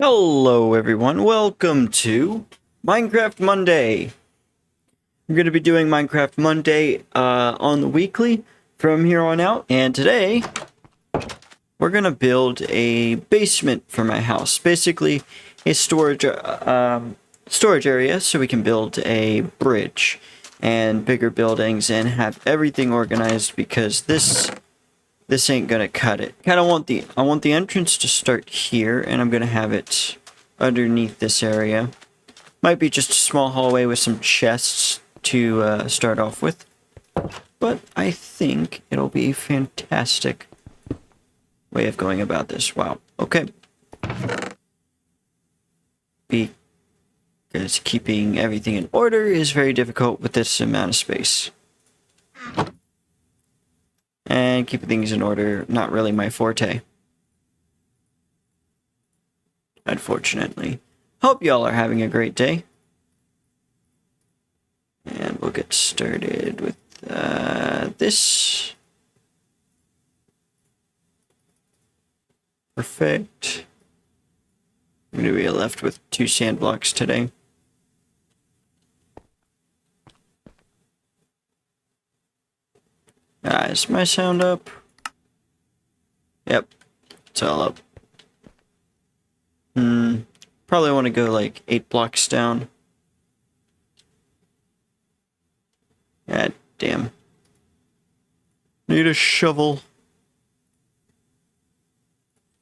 Hello everyone, welcome to Minecraft Monday. We're going to be doing Minecraft Monday on the weekly from here on out, and today we're going to build a basement for my house. Basically a storage area so we can build a bridge and bigger buildings and have everything organized, because this ain't gonna cut it. I want the entrance to start here, and I'm gonna have it underneath this area. Might be just a small hallway with some chests to start off with, but I think it'll be a fantastic way of going about this. Wow. Okay. Because keeping everything in order is very difficult with this amount of space. And keeping things in order, not really my forte. Unfortunately. Hope y'all are having a great day. And we'll get started with this. Perfect. I'm going to be left with 2 sand blocks today. Is my sound up? Yep, it's all up. Probably want to go like 8 blocks down. God damn. Need a shovel.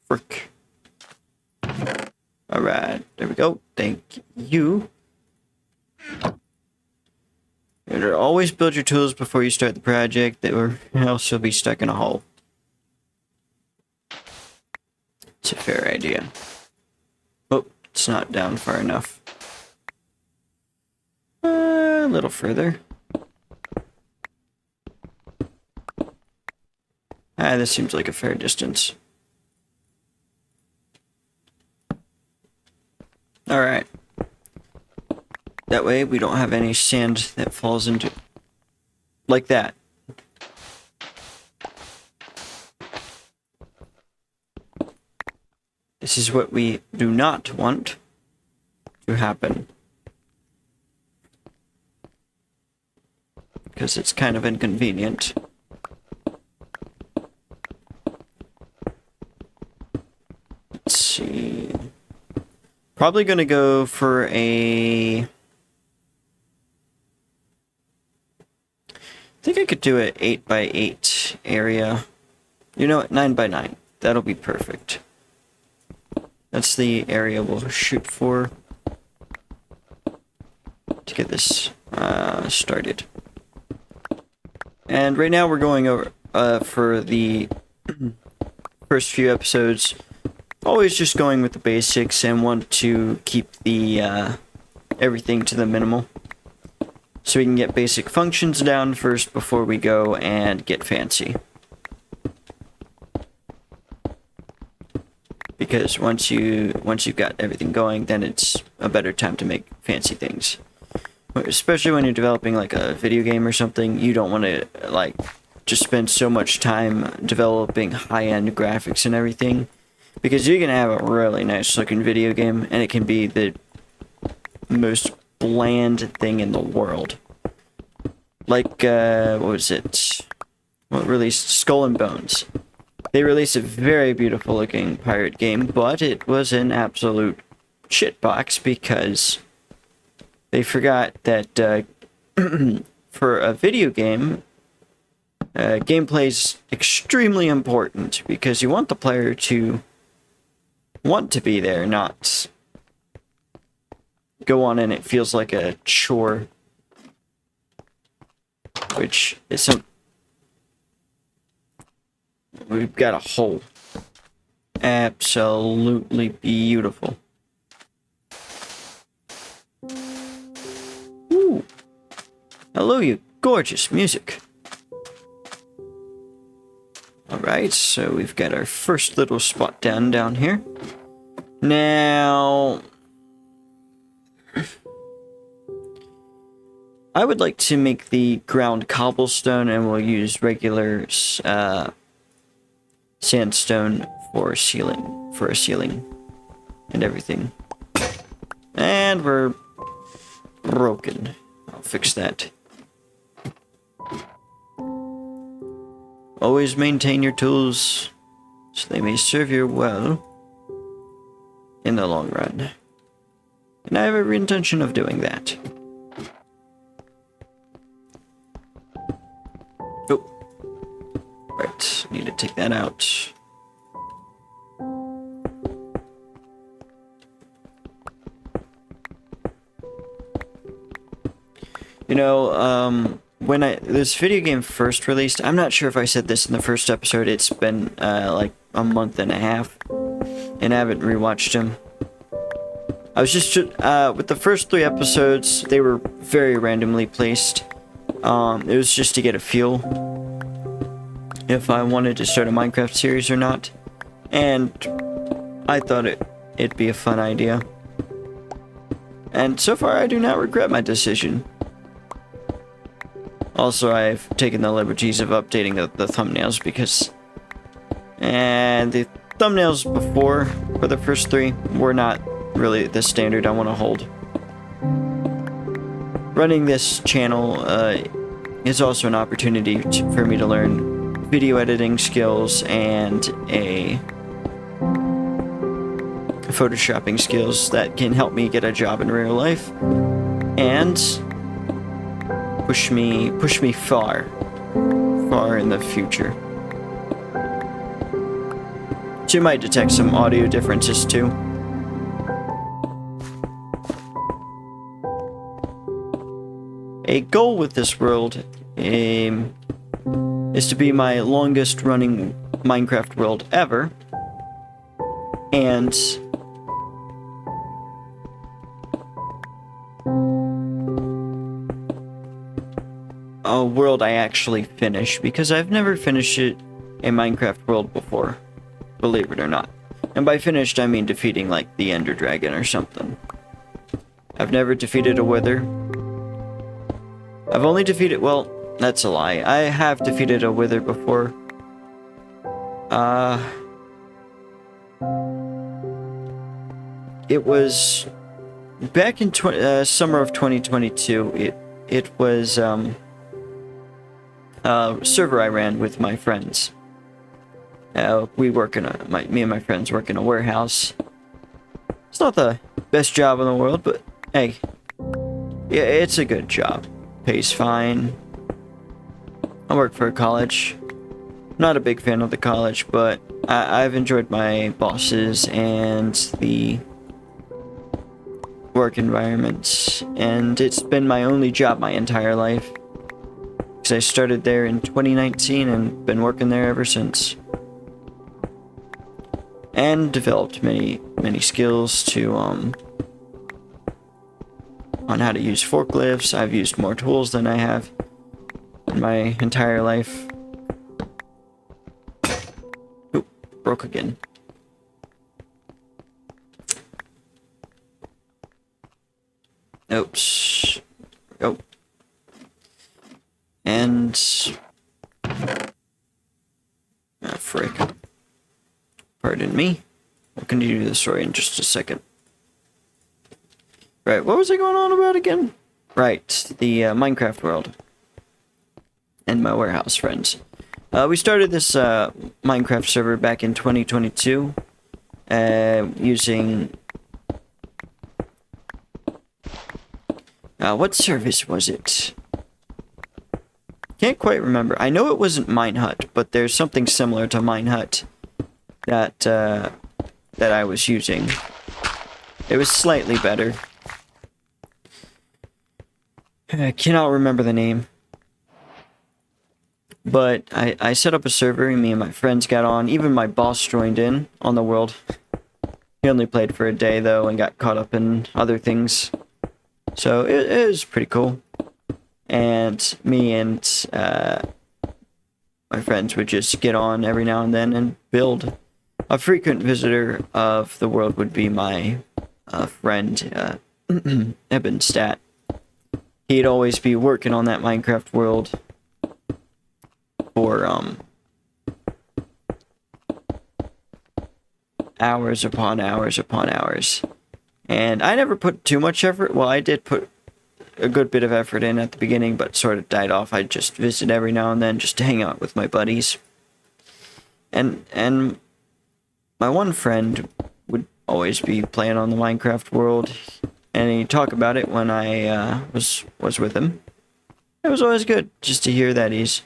Frick. Alright, there we go. Thank you. Better always build your tools before you start the project, or else you'll be stuck in a hole. It's a fair idea. Oh, it's not down far enough. A little further. This seems like a fair distance. Alright. That way we don't have any sand that falls into... like that. This is what we do not want to happen, because it's kind of inconvenient. Let's see. Probably gonna go for a... I think I could do an 8x8 area. You know what? 9x9. That'll be perfect. That's the area we'll shoot for to get this started. And right now we're going over for the first few episodes, always just going with the basics and want to keep the everything to the minimal, so we can get basic functions down first before we go and get fancy. Because once you've got everything going, then it's a better time to make fancy things. Especially when you're developing like a video game or something, you don't want to like just spend so much time developing high-end graphics and everything, because you can have a really nice looking video game and it can be the most bland thing in the world. Like what was it? What released Skull and Bones? They released a very beautiful looking pirate game, but it was an absolute shitbox because they forgot that for a video game, gameplay is extremely important, because you want the player to want to be there, not go on and it feels like a chore, which is some... We've got a hole. Absolutely beautiful. Ooh. Hello, you gorgeous music. Alright, so we've got our first little spot down here. Now, I would like to make the ground cobblestone, and we'll use regular sandstone for a ceiling. and everything. And we're broken. I'll fix that. Always maintain your tools so they may serve you well in the long run. And I have every intention of doing that. Oh. Right, need to take that out. You know, when this video game first released, I'm not sure if I said this in the first episode, it's been, like, a month and a half, and I haven't rewatched them. I was just, with the first 3 episodes, they were very randomly placed. It was just to get a feel if I wanted to start a Minecraft series or not, and I thought it'd be a fun idea. And so far, I do not regret my decision. Also, I've taken the liberties of updating the thumbnails because... And the thumbnails before, for the first 3, were not really the standard I want to hold. Running this channel is also an opportunity for me to learn video editing skills and photoshopping skills that can help me get a job in real life. And... push me far in the future. So you might detect some audio differences too. A goal with this world is to be my longest running Minecraft world ever, and a world I actually finish, because I've never finished a Minecraft world before, believe it or not. And by finished, I mean defeating, like, the Ender Dragon or something. I've never defeated a Wither. I've only defeated, well, that's a lie. I have defeated a Wither before. It was back in summer of 2022. It was, server I ran with my friends. We work in me and my friends work in a warehouse. It's not the best job in the world, but hey, yeah, it's a good job. Pays fine. I work for a college. Not a big fan of the college, but I've enjoyed my bosses and the work environment, and it's been my only job my entire life. Because I started there in 2019 and been working there ever since. And developed many skills to on how to use forklifts. I've used more tools than I have in my entire life. Oop, broke again. Oops. Oh. And... ah, frick. Pardon me. We'll continue the story in just a second. Right, what was I going on about again? Right, the Minecraft world. And my warehouse friends. We started this Minecraft server back in 2022. Using... what service was it? Can't quite remember. I know it wasn't Minehut, but there's something similar to Minehut that I was using. It was slightly better. I cannot remember the name. But I set up a server, and me and my friends got on. Even my boss joined in on the world. He only played for a day, though, and got caught up in other things. So it was pretty cool. And me and my friends would just get on every now and then and build. A frequent visitor of the world would be my friend, Ebenstat. He'd always be working on that Minecraft world for hours upon hours upon hours. And I never put too much effort. Well, I did put a good bit of effort in at the beginning, but sort of died off. I just visit every now and then just to hang out with my buddies. And my one friend would always be playing on the Minecraft world, and he'd talk about it when I was with him. It was always good just to hear that he's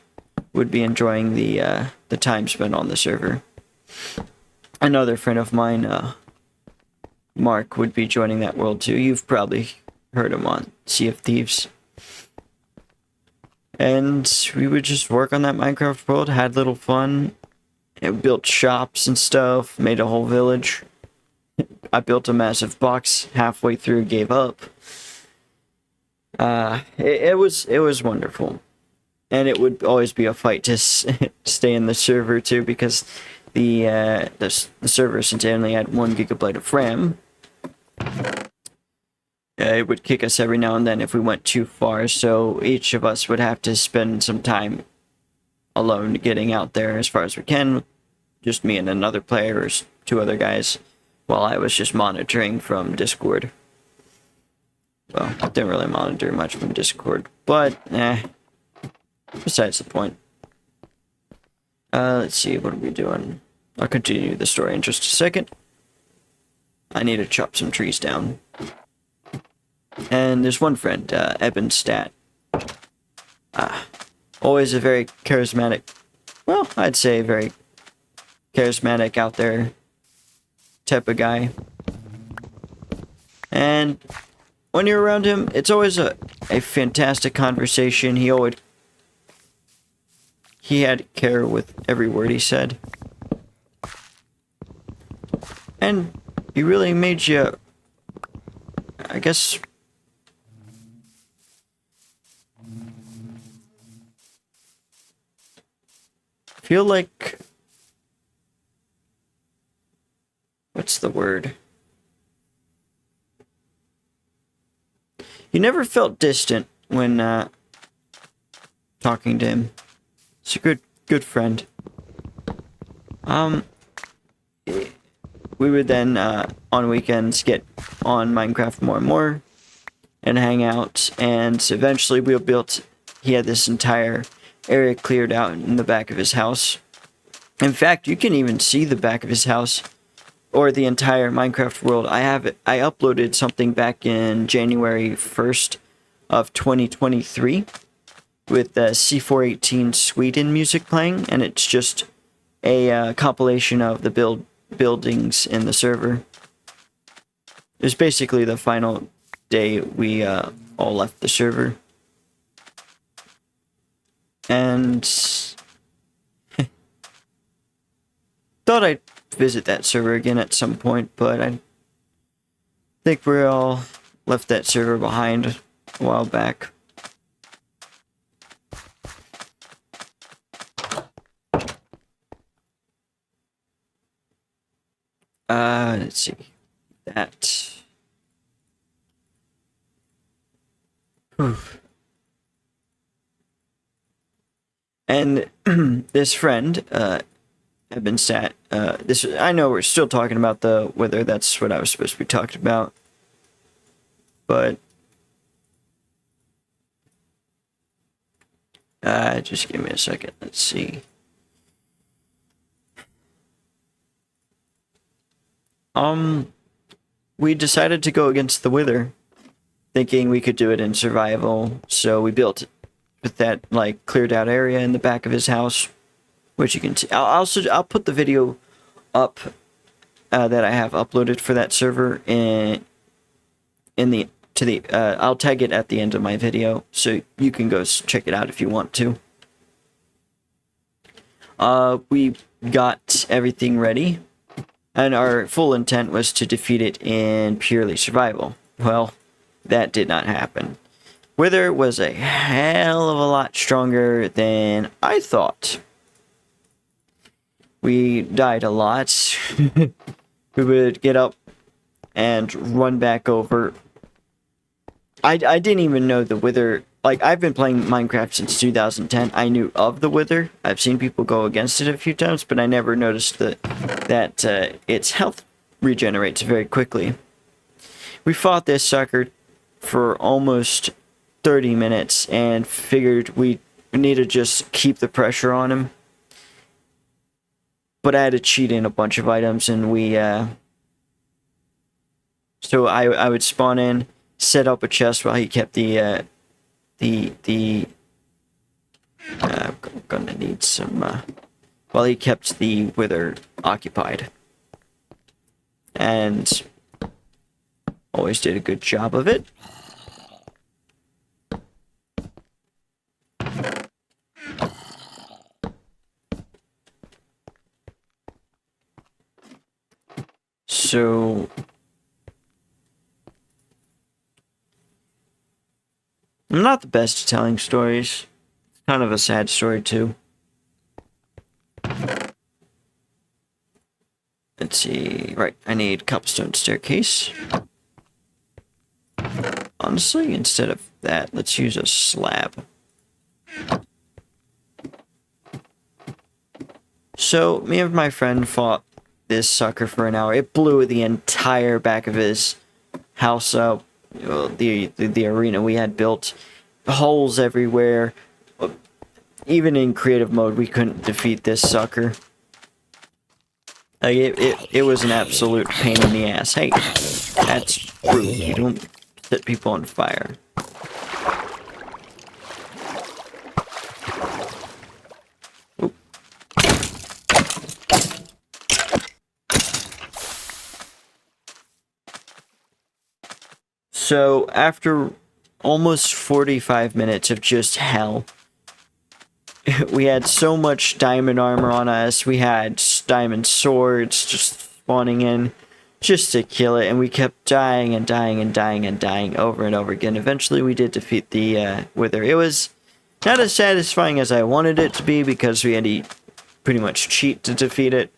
would be enjoying the time spent on the server. Another friend of mine, Mark, would be joining that world too. You've probably heard him on Sea of Thieves. And we would just work on that Minecraft world, had little fun. It built shops and stuff, made a whole village. I built a massive box halfway through, gave up. It was wonderful. And it would always be a fight to stay in the server too, because the server, since it only had 1 gigabyte of RAM, it would kick us every now and then if we went too far. So each of us would have to spend some time alone getting out there as far as we can, just me and another player or 2 other guys, while I was just monitoring from Discord. Well, I didn't really monitor much from Discord, but besides the point. Let's see, what are we doing? I'll continue the story in just a second. I need to chop some trees down. And there's one friend, Ebenstat. Always a very charismatic, well, I'd say very charismatic out there type of guy. And when you're around him, it's always a fantastic conversation. He had care with every word he said. And he really made you, I guess, feel like, what's the word? You never felt distant when talking to him. He's a good friend. We would then on weekends get on Minecraft more and more and hang out, and eventually he had this entire area cleared out in the back of his house. In fact, you can even see the back of his house, or the entire Minecraft world. I uploaded something back in January 1st of 2023 with C418 Sweden music playing, and it's just a compilation of the buildings in the server. It was basically the final day we all left the server. And thought I'd visit that server again at some point, but I think we all left that server behind a while back. Let's see. That. Whew. And this friend, Ebenstat, I know we're still talking about whether that's what I was supposed to be talking about, but just give me a second. Let's see. We decided to go against the Wither, thinking we could do it in survival, so we built with that cleared out area in the back of his house, which you can see. I'll put the video up that I have uploaded for that server I'll tag it at the end of my video, so you can go check it out if you want to. We got everything ready, and our full intent was to defeat it in purely survival. Well, that did not happen. Wither was a hell of a lot stronger than I thought. We died a lot. We would get up and run back over. I didn't even know the Wither like I've been playing Minecraft since 2010. I knew of the Wither. I've seen people go against it a few times, but I never noticed that its health regenerates very quickly. We fought this sucker for almost 30 minutes and figured we need to just keep the pressure on him. But I had to cheat in a bunch of items, and so I would spawn in, set up a chest while he kept I'm gonna need some, while he kept the Wither occupied. And always did a good job of it. So I'm not the best at telling stories. It's kind of a sad story too. Let's see. Right, I need cobblestone staircase. Honestly, instead of that, let's use a slab. So, me and my friend fought this sucker for an hour. It blew the entire back of his house up. The arena we had built. Holes everywhere. Even in creative mode, we couldn't defeat this sucker. Like, it was an absolute pain in the ass. Hey, that's rude. You don't set people on fire. Oop. So, after almost 45 minutes of just hell, we had so much diamond armor on us. We had diamond swords just spawning in just to kill it. And we kept dying and dying and dying and dying over and over again. Eventually, we did defeat the Wither. It was not as satisfying as I wanted it to be because we had to pretty much cheat to defeat it.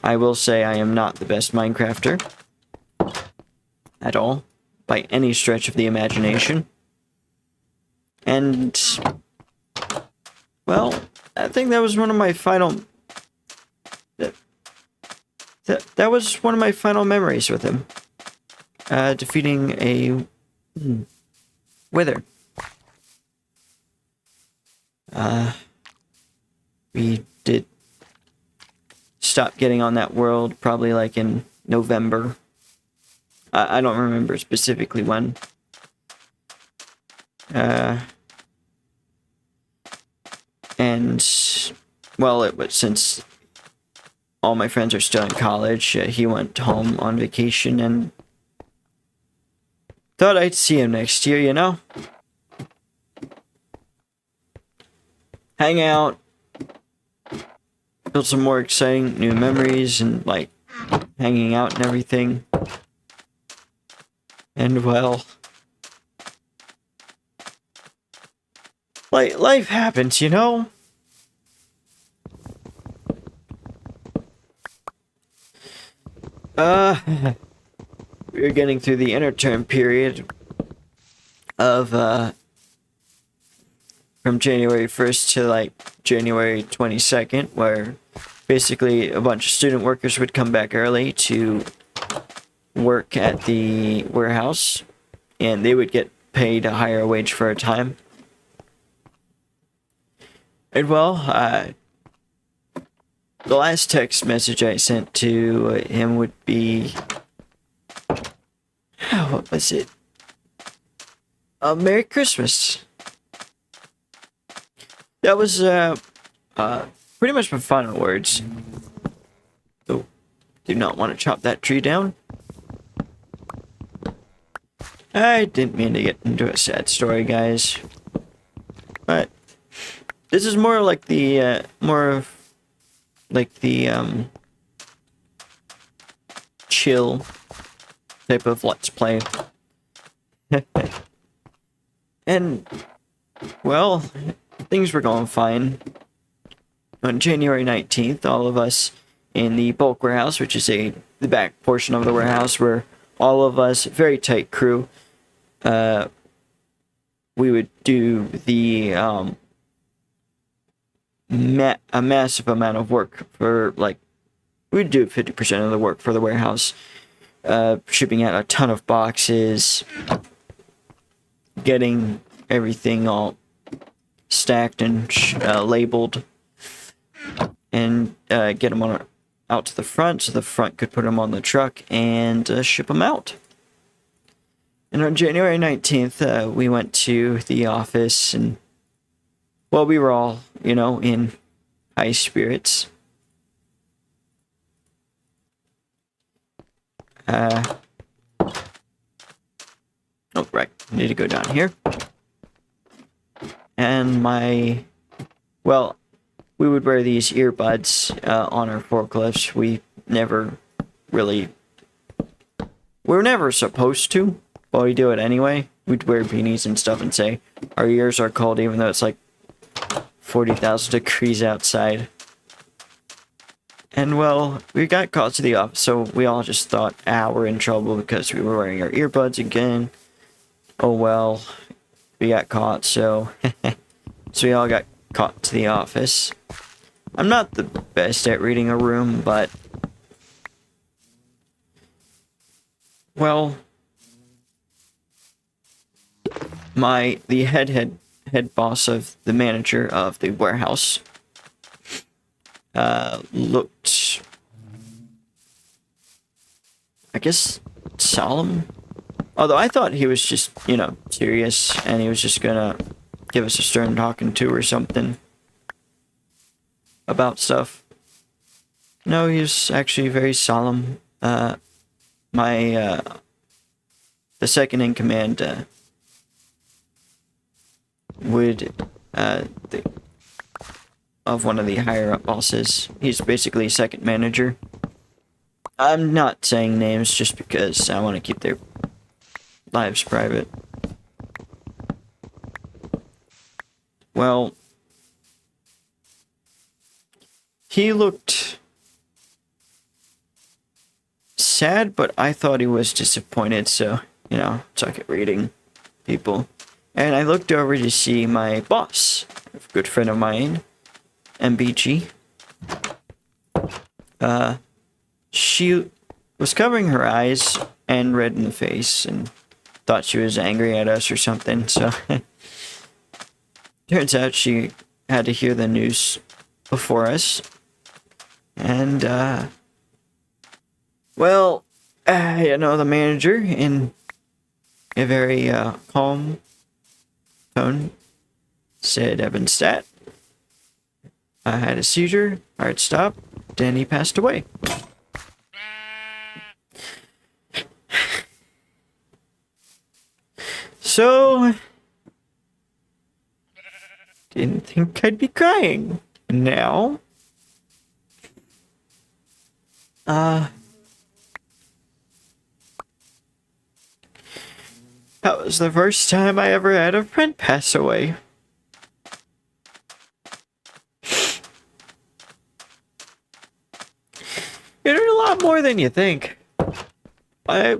I will say I am not the best Minecrafter at all, by any stretch of the imagination. And, well, I think that was one of my final... That was one of my final memories with him. Defeating a Wither. We did stop getting on that world probably like in November. I don't remember specifically when. And, well, it was since all my friends are still in college, he went home on vacation and thought I'd see him next year, you know? Hang out, build some more exciting new memories and, like, hanging out and everything. And, well, like, life happens, you know? We're getting through the interterm period of, from January 1st to, like, January 22nd, where basically a bunch of student workers would come back early to work at the warehouse, and they would get paid a higher wage for a time. And, well, the last text message I sent to him would be... what was it? Merry Christmas. That was, pretty much my final words. Oh, do not want to chop that tree down. I didn't mean to get into a sad story, guys. But this is more like the, chill type of Let's Play. And, well, things were going fine. On January 19th, all of us in the bulk warehouse, which is the back portion of the warehouse, where all of us, very tight crew, we would do the a massive amount of work for like we'd do 50% of the work for the warehouse, shipping out a ton of boxes, getting everything all stacked and labeled, and get them out to the front so the front could put them on the truck and ship them out. And on January 19th, we went to the office, and well, we were all, in high spirits. Oh, right. Need to go down here. And we would wear these earbuds on our forklifts. We were never supposed to, but we do it anyway. We'd wear beanies and stuff and say our ears are cold even though it's like 40,000 degrees outside. And well, we got called to the office, so we all just thought, we're in trouble because we were wearing our earbuds again. Oh well, we got caught, so so we all got caught to the office. I'm not the best at reading a room, but well, the head boss of the manager of the warehouse looked, I guess, solemn. Although I thought he was just, serious, and he was just gonna give us a stern talking to or something about stuff. No, he was actually very solemn. The second in command, of one of the higher up bosses. He's basically second manager. I'm not saying names just because I want to keep their lives private. Well, he looked sad, but I thought he was disappointed, so, suck at reading people. And I looked over to see my boss, a good friend of mine, MBG. She was covering her eyes and red in the face and thought she was angry at us or something, so turns out she had to hear the news before us. And, the manager, in a very calm tone, said, "Evan Stat, I had a seizure, heart stopped, then he passed away." So, didn't think I'd be crying. Now, that was the first time I ever had a friend pass away. It's a lot more than you think. I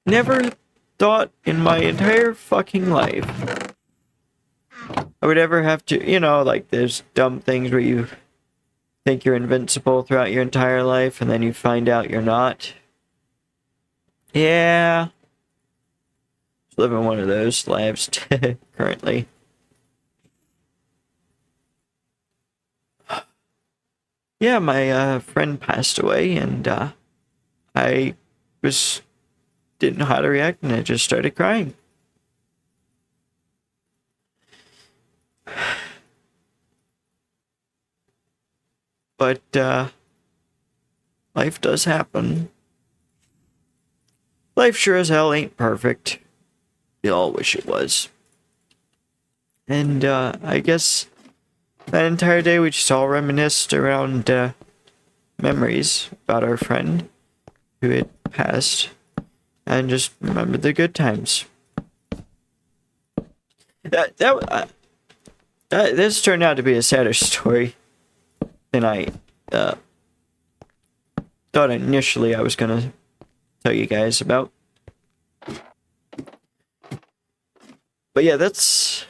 never thought in my entire fucking life I would ever have to, like there's dumb things where you think you're invincible throughout your entire life and then you find out you're not. Yeah. Living one of those lives currently. Yeah, my friend passed away, and I didn't know how to react, and I just started crying. But life does happen. Life sure as hell ain't perfect. We all wish it was. And I guess that entire day we just all reminisced around memories about our friend who had passed and just remembered the good times. This turned out to be a sadder story than I thought initially I was gonna tell you guys about. But yeah, that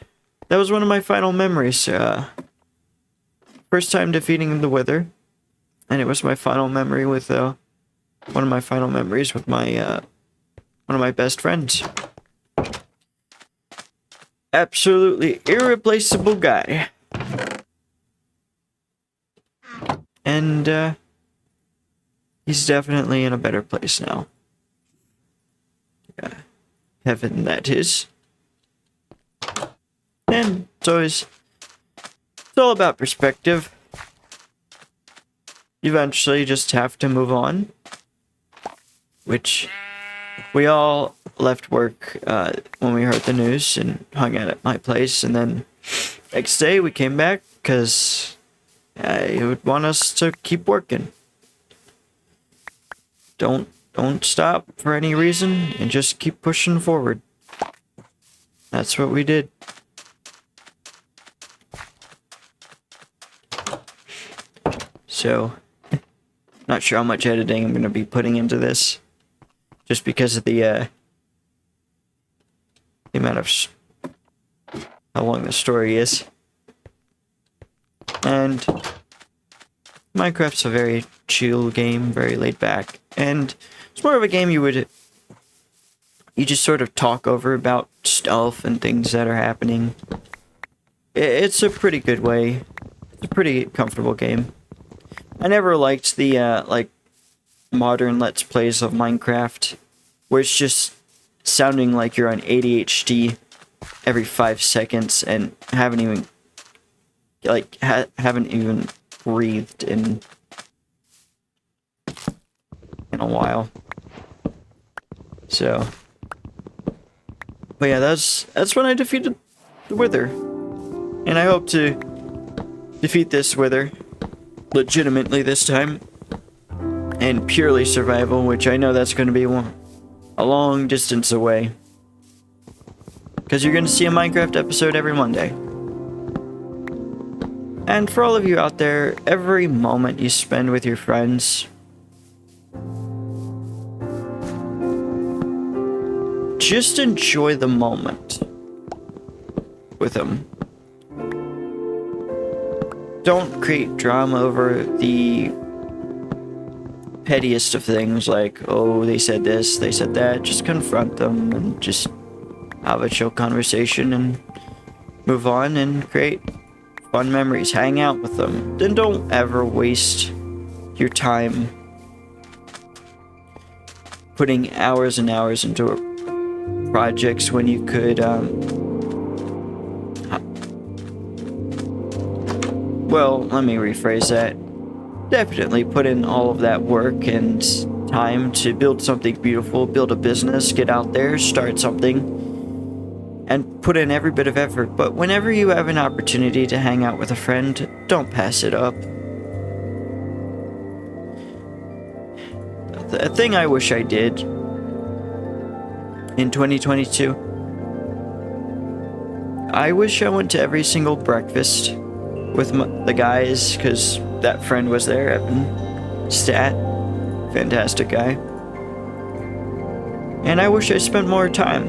was one of my final memories. First time defeating the Wither, and it was my final memory with one of my final memories with my one of my best friends. Absolutely irreplaceable guy. And he's definitely in a better place now. Heaven, that is. And it's all about perspective. You eventually just have to move on. Which we all left work when we heard the news and hung out at my place, and then next day we came back because he would want us to keep working. Don't stop for any reason and just keep pushing forward. That's what we did. So, not sure how much editing I'm going to be putting into this, just because of the amount of how long the story is. And Minecraft's a very chill game, very laid back, and it's more of a game you just sort of talk over about stuff and things that are happening. It's a pretty good way. It's a pretty comfortable game. I never liked the like modern Let's Plays of Minecraft, where it's just sounding like you're on ADHD every 5 seconds and haven't even breathed in a while. So, but yeah, that's when I defeated the Wither, and I hope to defeat this Wither legitimately this time, and purely survival, which I know that's going to be a long distance away, because you're going to see a Minecraft episode every Monday. And for all of you out there, every moment you spend with your friends, just enjoy the moment with them. Don't create drama over the pettiest of things, like, oh, they said this, they said that. Just confront them and just have a chill conversation and move on and create fun memories. Hang out with them. Then don't ever waste your time putting hours and hours into projects when you could, well, let me rephrase that. Definitely put in all of that work and time to build something beautiful, build a business, get out there, start something, and put in every bit of effort. But whenever you have an opportunity to hang out with a friend, don't pass it up. The thing I wish I did in 2022, I wish I went to every single breakfast with the guys, because that friend was there, Evan Stat, fantastic guy, and I wish I spent more time.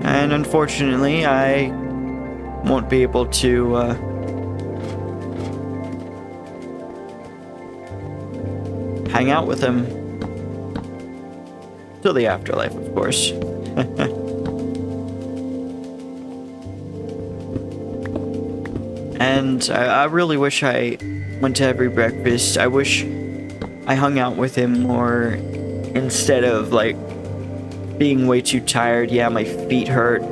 And unfortunately, I won't be able to hang out with him till the afterlife, of course. And I really wish I went to every breakfast. I wish I hung out with him more instead of, like, being way too tired. Yeah, my feet hurt.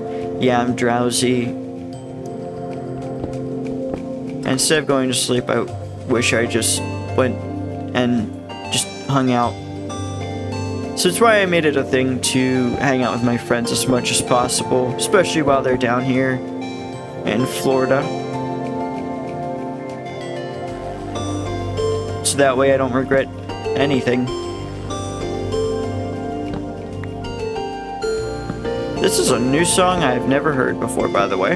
Yeah, I'm drowsy. Instead of going to sleep, I wish I just went and just hung out. So that's why I made it a thing to hang out with my friends as much as possible, especially while they're down here in Florida. So that way I don't regret anything. This is a new song I've never heard before, by the way.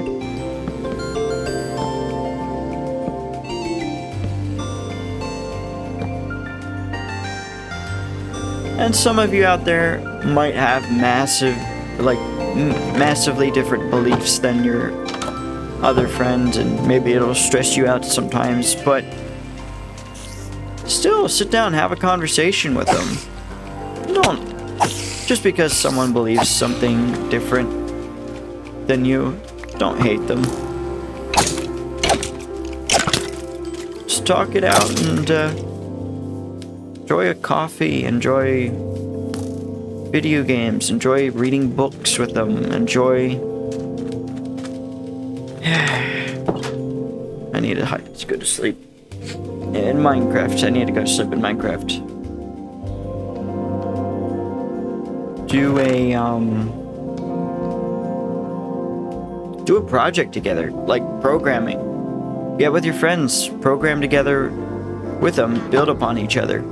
And some of you out there might have massive, like, massively different beliefs than your other friends, and maybe it'll stress you out sometimes, but still sit down, have a conversation with them. Don't, just because someone believes something different than you, don't hate them. Just talk it out and enjoy a coffee, enjoy video games, enjoy reading books with them, enjoy... I need to go to sleep. In Minecraft, I need to go to sleep in Minecraft. Do a project together, like programming. Get with your friends, program together with them, build upon each other.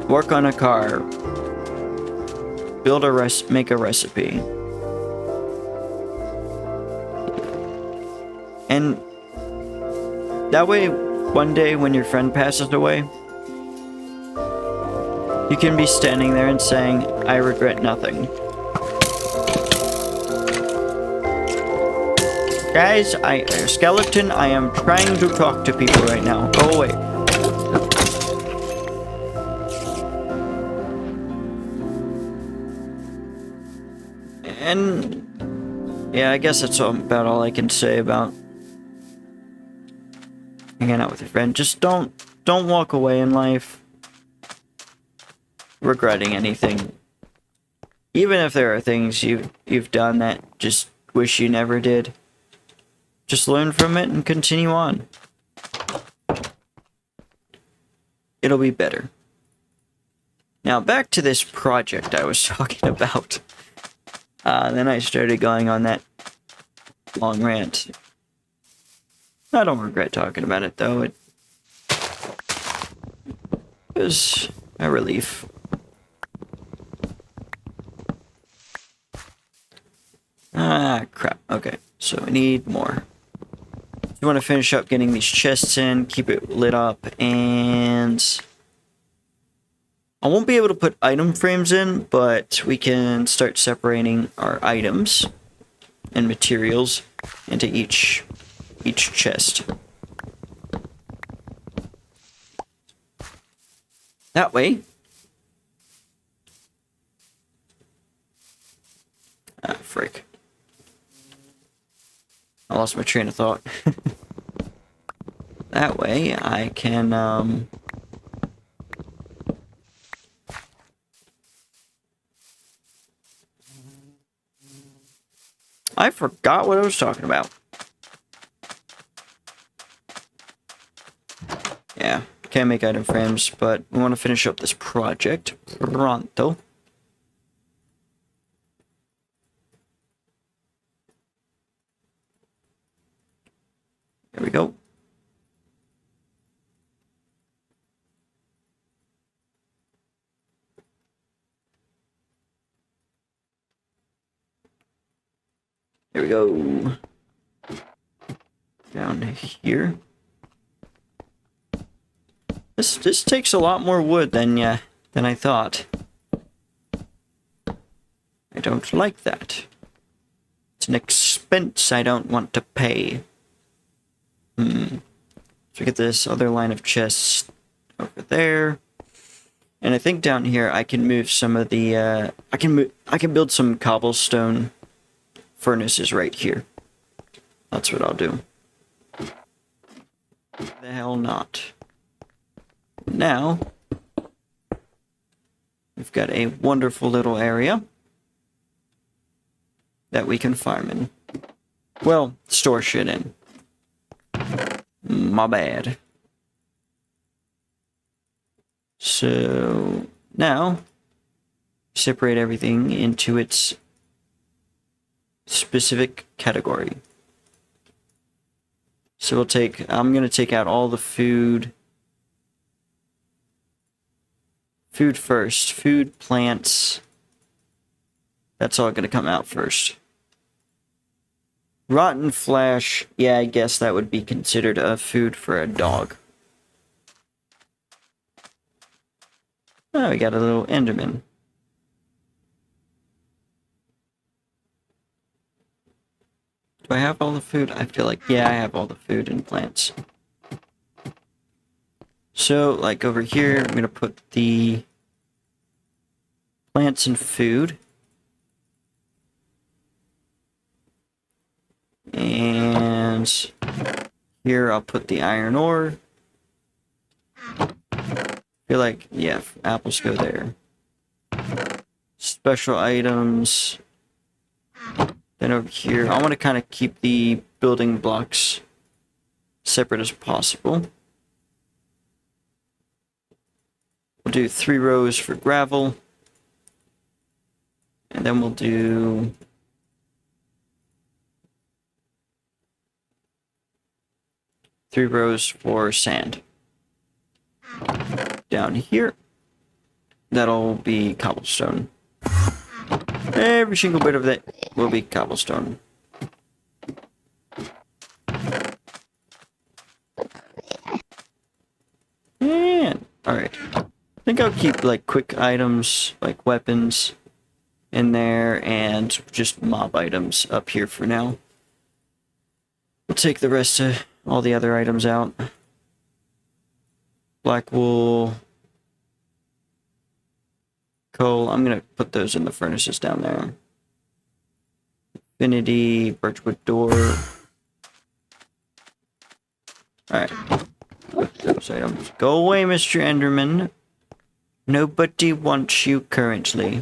Work on a car. Make a recipe. And that way, one day when your friend passes away, you can be standing there and saying, I regret nothing. Guys, Skeleton, I am trying to talk to people right now. Go away. And yeah, I guess that's about all I can say about hanging out with your friend. Just don't walk away in life regretting anything. Even if there are things you've done that just wish you never did. Just learn from it and continue on. It'll be better. Now back to this project I was talking about. Then I started going on that long rant. I don't regret talking about it, though. It was a relief. Ah, crap. Okay, so we need more. You want to finish up getting these chests in, keep it lit up, and... I won't be able to put item frames in, but we can start separating our items and materials into each chest. That way, frick. I lost my train of thought. That way, I can, I forgot what I was talking about. Yeah, can't make item frames, but we want to finish up this project pronto. There we go. There we go. Down here. This takes a lot more wood than I thought. I don't like that. It's an expense I don't want to pay. So we get this other line of chests over there. And I think down here I can move some of the I can build some cobblestone furnaces right here. That's what I'll do. The hell not. Now we've got a wonderful little area that we can farm in. Well, store shit in. My bad. So now separate everything into its specific category. So I'm going to take out all the food. Food first. Food, plants. That's all going to come out first. Rotten flesh. Yeah, I guess that would be considered a food for a dog. Oh, we got a little Enderman. Do I have all the food? I feel like, yeah, I have all the food and plants. So, like over here, I'm gonna put the plants and food. And here I'll put the iron ore. Feel like, yeah, apples go there. Special items. Then over here, I want to kind of keep the building blocks separate as possible. We'll do 3 rows for gravel. And then we'll do 3 rows for sand. Down here, that'll be cobblestone. Every single bit of it will be cobblestone. And, alright. I think I'll keep, like, quick items, like weapons, in there, and just mob items up here for now. We'll take the rest of all the other items out. Black wool. Coal. I'm gonna put those in the furnaces down there. Infinity, birchwood door. Alright. Those items. Go away, Mr. Enderman. Nobody wants you currently.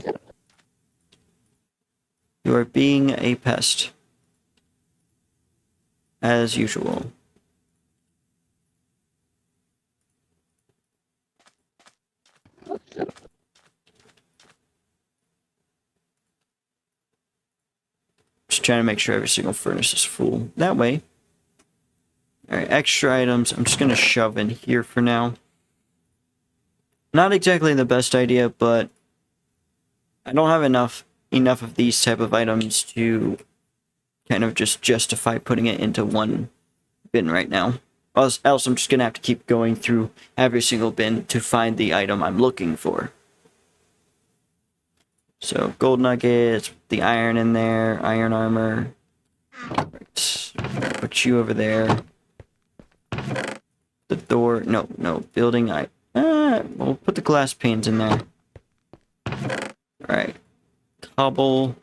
You are being a pest. As usual. Just trying to make sure every single furnace is full. That way. Alright, extra items. I'm just going to shove in here for now. Not exactly the best idea, but I don't have enough of these type of items to kind of just justify putting it into one bin right now. Else I'm just going to have to keep going through every single bin to find the item I'm looking for. So, gold nuggets, the iron in there, iron armor. Right. Put you over there. The door, no, building, we'll put the glass panes in there. Alright. Cobble.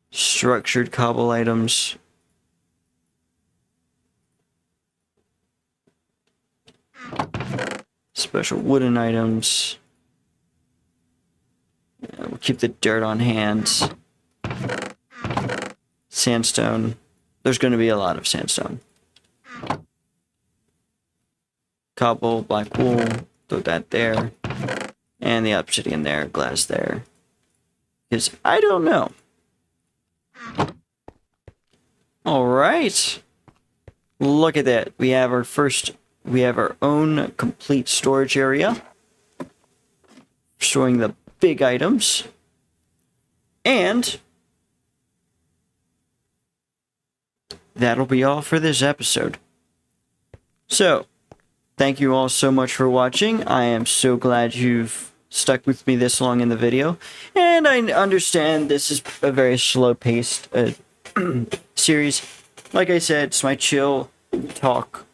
Structured cobble items. Special wooden items. We'll keep the dirt on hand. Sandstone. There's going to be a lot of sandstone. Cobble, black wool. Throw that there. And the obsidian there. Glass there. Because I don't know. Alright. Look at that. We have our own complete storage area. Storing the big items. And that'll be all for this episode. So, thank you all so much for watching. I am so glad you've stuck with me this long in the video. And I understand this is a very slow-paced series. Like I said, it's my chill talk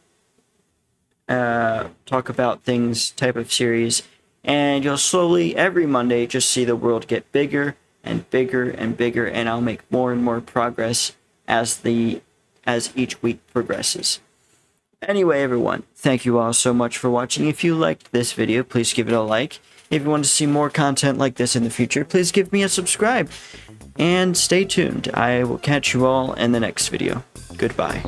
about things type of series. And you'll slowly, every Monday, just see the world get bigger and bigger and bigger, and I'll make more and more progress as each week progresses. Anyway, everyone, thank you all so much for watching. If you liked this video, please give it a like. If you want to see more content like this in the future, please give me a subscribe. And stay tuned. I will catch you all in the next video. Goodbye.